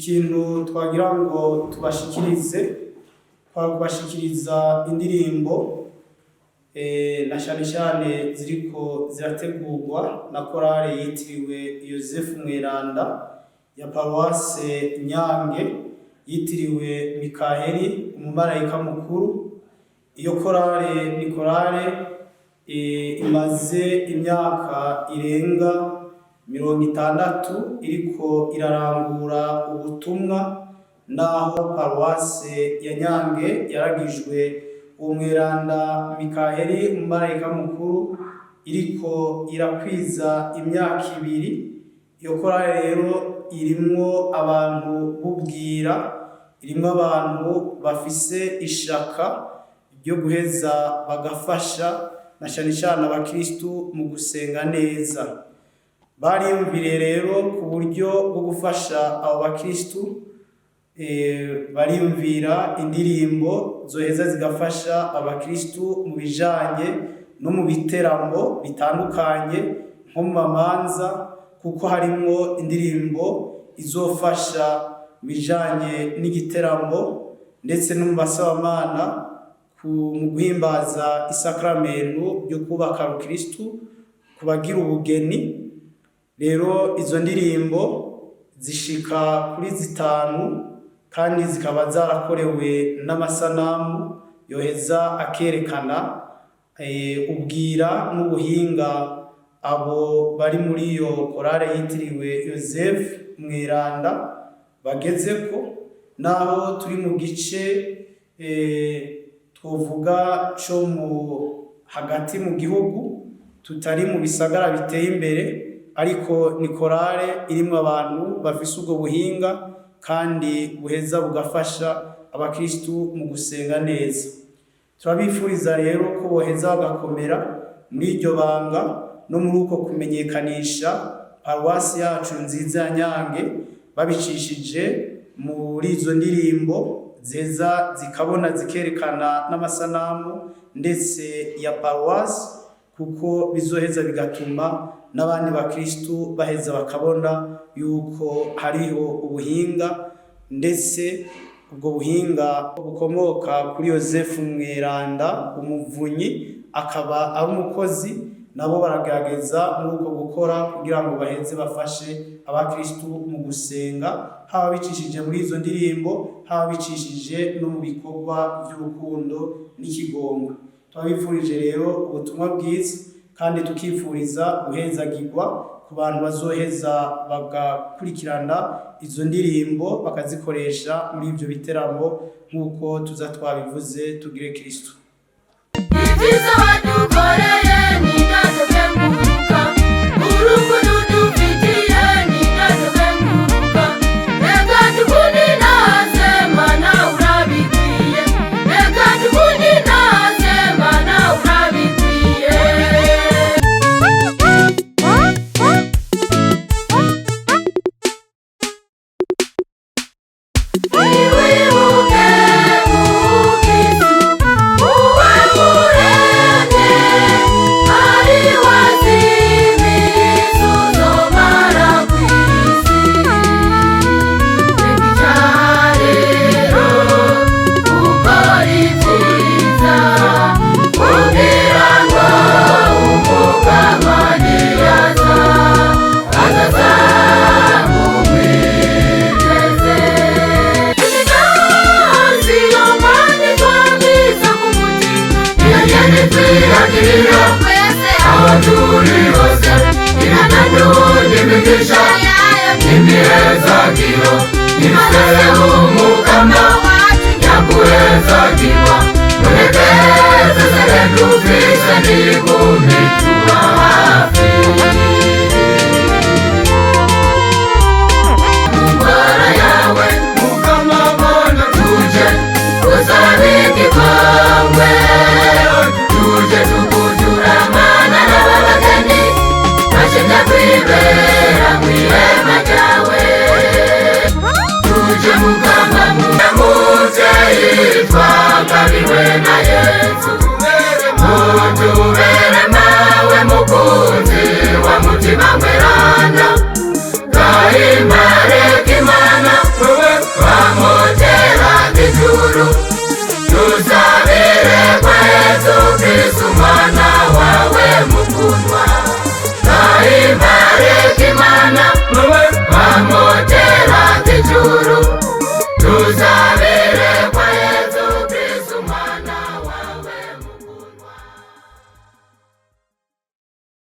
ikintu twagira ngo twabashikiriza indirimbo na cyane ziriko zirategurwa na korale yitiriwe Yozefu Mweranda ya Paruwase Nyange yitiriwe Mikaheli umumarayika mukuru. Iyo korale ni korale imaze imyaka irenga 60 iriko irarangura ubutumwa, naho Paruwase ya Nyange yaragijwe Umweranda Mikaheli umumarayika mukuru iriko irakwiza imyaka 2. Iyo korale rero irimwo abantu bubwira, irimwo abantu bafise ishaka ryo guheza bagafasha na cyane abakristu mu gusenga neza. Bariyumvire rero ku buryo bwo gufasha abo bakristu, bariyumvira indirimbo zoheza zigafasha abakristu mu bijanye no mu biteramo bitandukanye nko mu mamanza, kuko harimwo indirimbo izofasha bijanye n'igiteramo ndetse no mu basabamana mu guhimbaza isakramento ryo kubaka Kristu kubagira ubugeni. Rero izo ndirimbo zishika kuri 5 kandi zikaba zarakorewe n'amasanamu yoheza akerekana ubwira n'ubuhinga abo bari muri iyo korale yitiriwe Yozefu Mweranda bagezeko, naho turi mu gice twovuga cyo mu hagati mu gihugu, tutari mu bisagara biteye imbere, ariko ni korale irimwo abantu bafise ubwo buhinga kandi buheza bugafasha abakristu mu gusenga neza. Turabifuriza rero ko boheza bagakomera muri iryo banga no muri uko kumenyekanisha Paruwasi yacu nziza ya Nyange, babicishije muri izo ndirimbo zeza zikabona zikerekana n'amasanamu ndetse ya Paruwasi, kuko bizoheza bigatuma n'abandi bakristu baheza bakabona yuko hariho ubuhinga, ndetse ubwo buhinga bukomoka kuri Yozefu Mweranda umuvunyi, akaba ari umukozi, nabo baragerageza muri uko gukora kugira ngo baheze bafashe abakristu mu gusenga, haba bicishije muri izo ndirimbo, haba bicishije no mu bikorwa by'urukundo n'ikigongo. Twabifurije rero ubutumwa bwiza kandi tukifuriza guhezagirwa ku bantu bazoheza bagakurikirana izo ndirimbo bakazikoresha muri ibyo biteramo nk'uko tuza twabivuze. Tugire Kristo. Ibyiza wadukoreye ni natwe benguruka, urukundo dufitiye ni natwe benguruka, reka tukundi nasema na urabikwiye, reka tukundi nasema na urabikwiye. Abaduri bose inanandundi imigisha n'imihezagiro n'ibisere umukama nyaguhezagirwa, munekeze sere dufise nigumitura hafi. Mungwara yawe mukama bona tuje uzabika ikongwe, tuje tukujura mana n'ababageni bashimye kwibera mw'ihema ryawe. Tuje mukama muvyeyi twagabiwe na Yesu, mutubere mawe mukunzi wa mutima mweranda, gahimbare k'Imana. dusabire